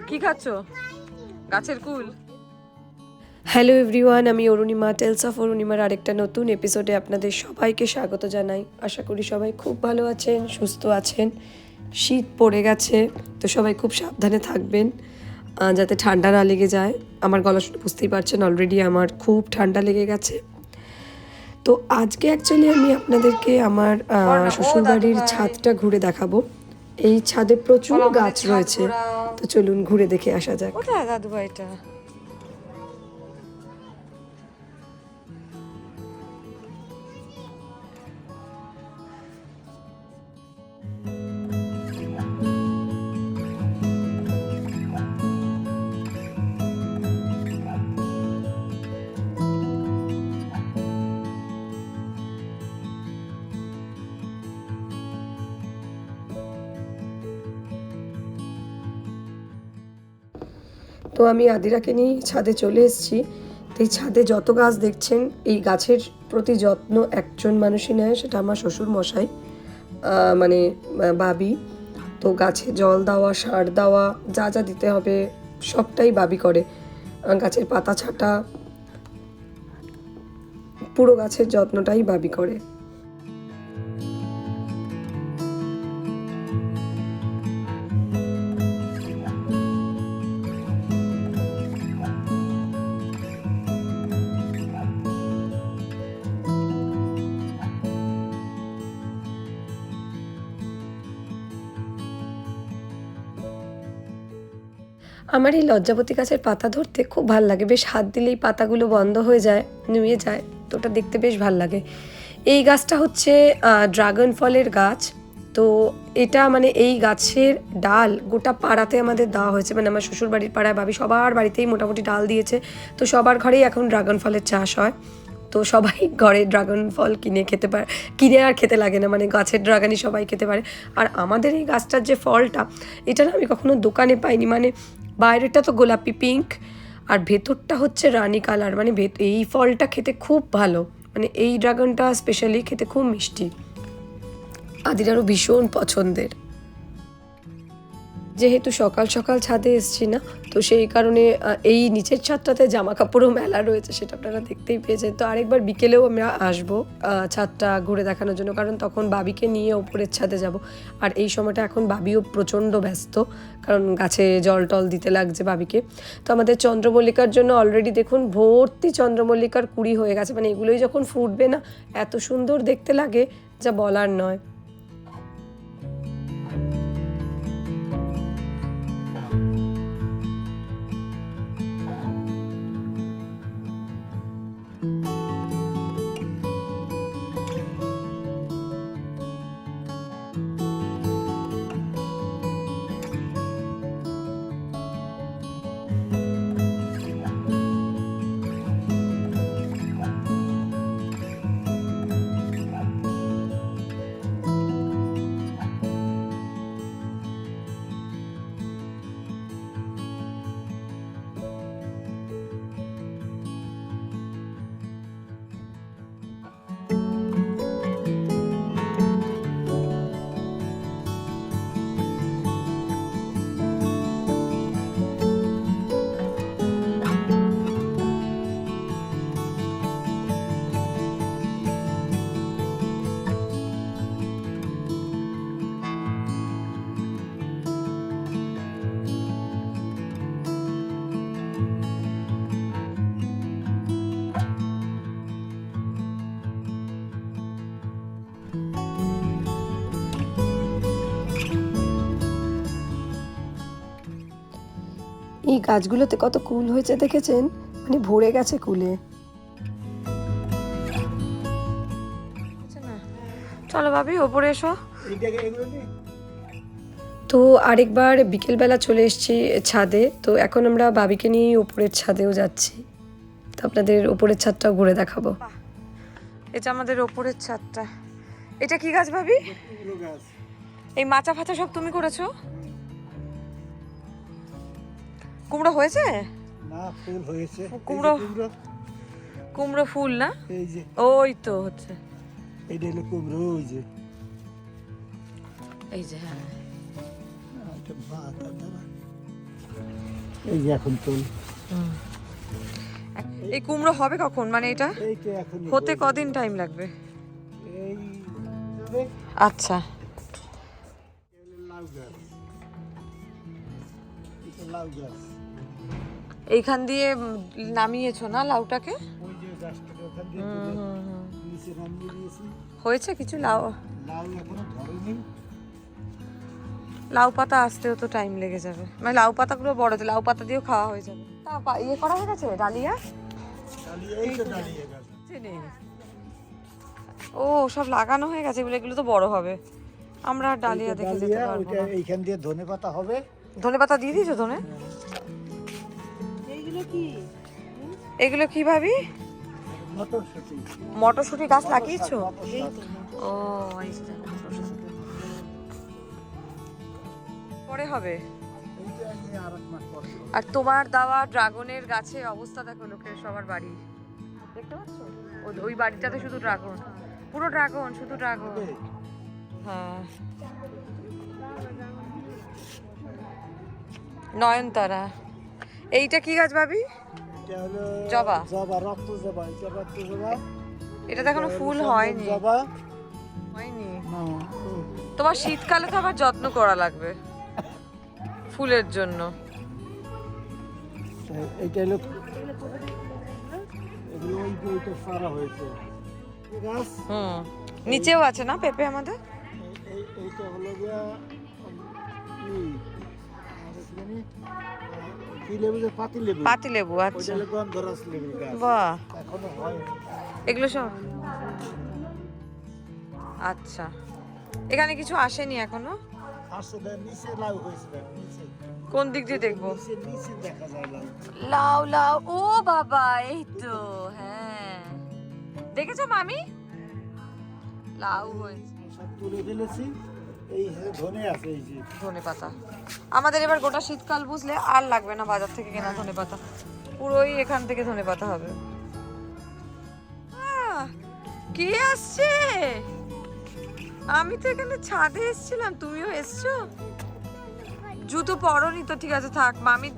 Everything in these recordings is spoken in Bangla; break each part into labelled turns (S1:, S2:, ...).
S1: কি খাচ্ছ? গাছের কুল।
S2: হ্যালো এভরিওয়ান, আমি অরুণিমা, টেলস অফ অরুণিমার আরেকটা নতুন এপিসোডে আপনাদের সবাইকে স্বাগত জানাই। আশা করি সবাই খুব ভালো আছেন, সুস্থ আছেন। শীত পড়ে গেছে, তো সবাই খুব সাবধানে থাকবেন যাতে ঠান্ডা না লেগে যায়। আমার গলা শুনে বুঝতেই পারছেন অলরেডি আমার খুব ঠান্ডা লেগে গেছে। তো আজকে অ্যাকচুয়ালি আমি আপনাদেরকে আমার শ্বশুরবাড়ির ছাদটা ঘুরে দেখাবো। এই ছাদে প্রচুর গাছ রয়েছে, তো চলুন ঘুরে দেখে আসা যাক।
S1: কোথায় দাদু ভাইটা?
S2: তো আমি আদিরাকে নিয়ে ছাদে চলে এসেছি। তো এই ছাদে যত গাছ দেখছেন, এই গাছের প্রতি যত্ন একজন মানুষই নেয়, সেটা আমার শ্বশুর মশাই, মানে বাবি। তো গাছে জল দেওয়া, সার দেওয়া, যা যা দিতে হবে সবটাই বাবি করে। গাছের পাতা ছাঁটা, পুরো গাছের যত্নটাই বাবি করে। আমার এই লজ্জাবতী গাছের পাতা ধরতে খুব ভাল লাগে, বেশ হাত দিলেই পাতাগুলো বন্ধ হয়ে যায়, নুয়ে যায়, তো ওটা দেখতে বেশ ভাল লাগে। এই গাছটা হচ্ছে ড্রাগন ফলের গাছ। তো এটা মানে এই গাছের ডাল গোটা পাড়াতে আমাদের দেওয়া হয়েছে, মানে আমার শ্বশুরবাড়ির পাড়ায় ভাবি সবার বাড়িতেই মোটামুটি ডাল দিয়েছে। তো সবার ঘরেই এখন ড্রাগন ফলের চাষ হয়। তো সবাই ঘরে ড্রাগন ফল কিনে আর খেতে লাগে না, মানে গাছের ড্রাগনই সবাই খেতে পারে। আর আমাদের এই গাছটার যে ফলটা, এটা না আমি কখনো দোকানে পাইনি। মানে বাইরেটা তো গোলাপি পিঙ্ক, আর ভেতরটা হচ্ছে রানী কালার। মানে এই ফলটা খেতে খুব ভালো, মানে এই ড্রাগনটা স্পেশালি খেতে খুব মিষ্টি, আদিরারও ভীষণ পছন্দের। যেহেতু সকাল সকাল ছাদে এসছি না, তো সেই কারণে এই নিচের ছাদটাতে জামা কাপড়ও মেলা রয়েছে, সেটা আপনারা দেখতেই পেয়েছেন। তো আরেকবার বিকেলেও আমরা আসবো ছাদটা ঘুরে দেখানোর জন্য, কারণ তখন বাবিকে নিয়ে ওপরের ছাদে যাব। আর এই সময়টা এখন বাবিও প্রচণ্ড ব্যস্ত, কারণ গাছে জল টল দিতে লাগছে বাবিকে। তো আমাদের চন্দ্রমল্লিকার জন্য অলরেডি দেখুন ভর্তি চন্দ্রমল্লিকার কুড়ি হয়ে গেছে। মানে এগুলোই যখন ফুটবে না, এত সুন্দর দেখতে লাগে যা বলার নয়। এই গাছগুলোতে কত কুল হয়েছে দেখেছেন, মানে ভরে গেছে কুলে।
S1: চলো ভাবি ওপরে এসো।
S2: তো আরেকবার বিকেলবেলা চলে এসেছি ছাদে। তো এখন আমরা বাবিকে নিয়ে উপরের ছাদেও যাচ্ছি, তো আপনাদের উপরের ছাদটাও ঘুরে দেখাবো।
S1: এটা আমাদের ওপরের ছাদটা। এটা কি গাছ ভাবি? এই মাচা ফাচা সব তুমি করেছো? কুমড়ো হয়েছে?
S3: না, ফুল হয়েছে।
S1: কুমড়ো ফুল না?
S3: এই যে
S1: ওই তো হচ্ছে,
S3: এইটা হলো কুমড়ো। ওই যে
S1: এই যে, হ্যাঁ
S3: এটা পাতা দাঁড়া। এই যে এখন তুল
S1: এই কুমড়ো হবে কখন, মানে এটা
S3: এই তো এখন
S1: হতে কদিন টাইম লাগবে?
S3: এই তবে
S1: আচ্ছা,
S3: লাউ গাছ, এটা লাউ গাছ,
S1: এইখান দিয়ে নামিয়েছো না লাউটাকে?
S3: ওই যে গাছটা ওখান দিয়ে নিচে নামিয়ে দিয়েছি।
S1: হয়েছে কিছু লাউ?
S3: লাউ এখনো ধরেনি।
S1: লাউ পাতা আসতেও তো টাইম লেগে যাবে, মানে লাউ পাতাগুলো বড় তো লাউ পাতা দিয়েও খাওয়া হয়ে যাবে। তা ইয়ে করা হয়ে গেছে ডালিয়া?
S3: ডালিয়া, এই তো ডালিয়া গাছ।
S1: ও সব লাগানো হয়ে গেছে, এগুলো তো বড় হবে। আমরা আর ডালিয়া দেখে যেতে
S3: ডালিয়া,
S1: পারবো
S3: ওইটা
S1: না।
S3: এইখান দিয়ে ধনেপাতা হবে।
S1: ধনেপাতা দিয়ে দিয়েছো ধনে? এগুলো কি ভাবি?
S3: মটরশুঁটি।
S1: মটরশুঁটি গাছ লাগিয়েছো? ও এই যে দেখো, মটরশুঁটি। পরে হবে।
S3: এইটা নিয়ে আরেক মাস পরে হবে।
S1: আর তোমার দেওয়া ড্রাগনের গাছের অবস্থা দেখো, লোকের সবার বাড়ি দেখতে পাচ্ছ? ওই বাড়িটাতে শুধু ড্রাগন, পুরো ড্রাগন, শুধু ড্রাগন। হ্যাঁ, নয়নতারা। এইটা কি গাছ ভাবি?
S3: এটা হলো
S1: জবা।
S3: জবা, রক্ত জবা, এটা রক্ত জবা।
S1: এটা তো এখনো ফুল
S3: চন্দন
S1: হয়নি।
S3: জবা।
S1: হয়নি।
S3: না,
S1: তোমার শীতকালে তো আবার যত্ন করা লাগবে ফুলের জন্য।
S3: এইটা হলো, এগুলো ওই যে ওইটা সারা হয়েছে এই গাছ।
S1: নিচেও আছে না পেঁপে আমাদের?
S3: এইটা হলো গিয়া কি লেবু, যে পাতি লেবু।
S1: পাতি লেবু,
S3: ওইটা
S1: আচ্ছা।
S3: হলো গন্ধরাজ লেবুর গাছ।
S1: বাহ,
S3: এখনো হয়নি।
S1: এগুলো সব আচ্ছা। এখানে কিছু আসেনি এখনো?
S3: আসলে নিচে লাউ হয়েছে, দেখ, নিচে।
S1: কোন দিক দিয়ে দেখবো?
S3: নিচে নিচে দেখা যায় লাউ।
S1: লাউ লাউ, ও বাবা, এই তো, হ্যাঁ দেখেছো মামি, লাউ হয়েছে।
S3: সব তুলে ফেলেছি। এই ধনে আছে, এই যে
S1: ধনে পাতা আমাদের এবার গোটা শীতকাল বুঝলে আর লাগবে না বাজার থেকে কেনা ধনে পাতা, পুরোই এখান থেকে ধনে পাতা হবে। কে আসছে? আমি তো এখানে ছাদে এসেছিলাম, তুমিও এসছো? জুতো পরনি তো, ঠিক আছে থাক, মামি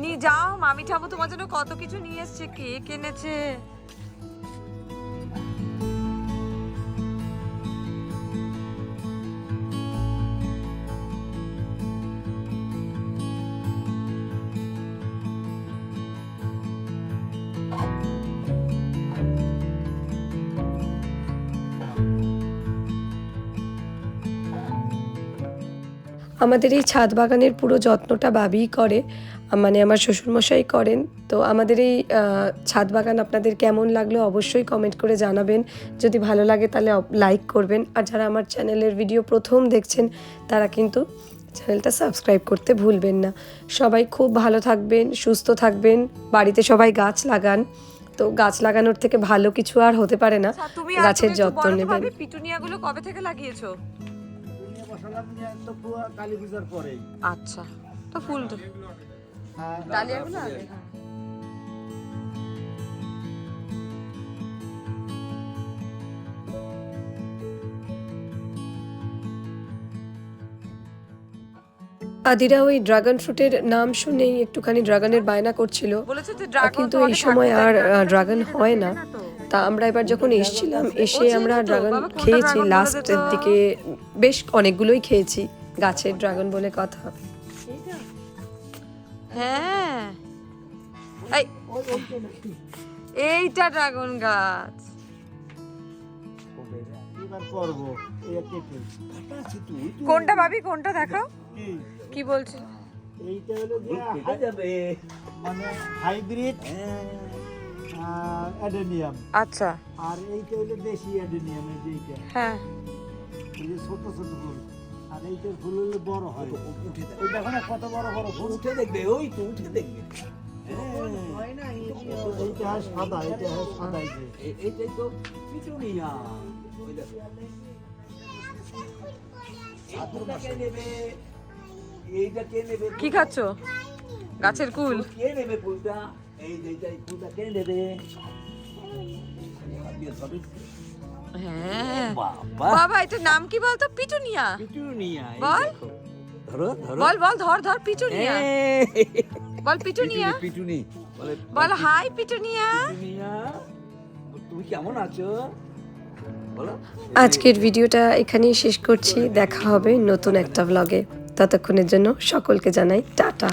S1: নিয়ে যাও, মামি ঠামু তোমার জন্য কত কিছু নিয়ে এসছে, কে কিনেছে।
S2: আমাদের এই ছাদ বাগানের পুরো যত্নটা বাবিই করে, মানে আমার শ্বশুরমশাই করেন। তো আমাদের এই ছাদ বাগান আপনাদের কেমন লাগলো অবশ্যই কমেন্ট করে জানাবেন। যদি ভালো লাগে তাহলে লাইক করবেন, আর যারা আমার চ্যানেলের ভিডিও প্রথম দেখছেন তারা কিন্তু চ্যানেলটা সাবস্ক্রাইব করতে ভুলবেন না। সবাই খুব ভালো থাকবেন, সুস্থ থাকবেন, বাড়িতে সবাই গাছ লাগান। তো গাছ লাগানোর থেকে ভালো কিছু আর হতে পারে না,
S1: আচ্ছা, তুমি
S2: গাছের যত্ন নেবেন।
S1: পিটুনিয়া গুলো কবে থেকে লাগিয়েছো?
S3: দুনিয়া বসালাম নিয়ে তো পুরো কালী পূজার পরেই।
S1: আচ্ছা, তো ফুল তো
S3: হ্যাঁ,
S1: ডালিয়াগুলো আগে।
S2: আদিরা ওই ড্রাগন ফ্রুটের নাম শুনেই একটুখানি ড্রাগনের বায়না করছিল,
S1: বলেছে যে ড্রাগন
S2: কিন্তু এই সময় আর ড্রাগন হয় না। তা আমরা এবার যখন এসেছিলাম, এসে আমরা ড্রাগন খেয়েছি, লাস্টের দিকে বেশ অনেকগুলোই খেয়েছি। গাছের ড্রাগন বলে কথা।
S1: হ্যাঁ, এইটা ড্রাগন গাছ।
S3: এবার করবো এই কেটে কাটা আছে তো, ওই তো।
S1: কোনটা ভাবি, কোনটা দেখাও,
S3: কি?
S1: কি বলছো?
S3: এইটা হলো কেটে যাবে, মানে হাইব্রিড অ্যাডেনিয়াম।
S1: আচ্ছা,
S3: আর এইটা হলো দেশি অ্যাডেনিয়াম, এই যে এইটা,
S1: হ্যাঁ
S3: এই যে ছোট ছোট ফুল। আর এইটার ফুল হলে বড় হয়, এই দেখো না কত বড় বড় ফুল।
S4: উঠে দেখবে, ওই তো উঠে দেখবে।
S3: এইটা হয় সাদা, এটা হয় সাদা, এই যে
S4: এইটাই তো পিটুনিয়া। ওই দেখো। এইটা কে নেবে? এইটা কে নেবে?
S1: কি খাচ্ছো? গাছের কুল।
S4: কে নেবে ফুলটা? এই যে এইটাই ফুলটা কে নেবে?
S1: হ্যাঁ
S4: বাবা,
S1: বাবা, এটার নাম কি বলতো? পিটুনিয়া।
S4: পিটুনিয়া। এই
S1: বল।
S4: দেখো। ধরো ধরো
S1: বল বল ধর ধর পিটুনিয়া বল পিটুনিয়া
S4: পিটুনি বলে
S1: বল হাই পিটুনিয়া
S4: পিটুনিয়া তুমি কেমন আছো বলো
S2: আজকের ভিডিওটা এখানেই শেষ করছি। দেখা হবে নতুন একটা ব্লগে। ততক্ষণের জন্য সকলকে জানাই টাটা।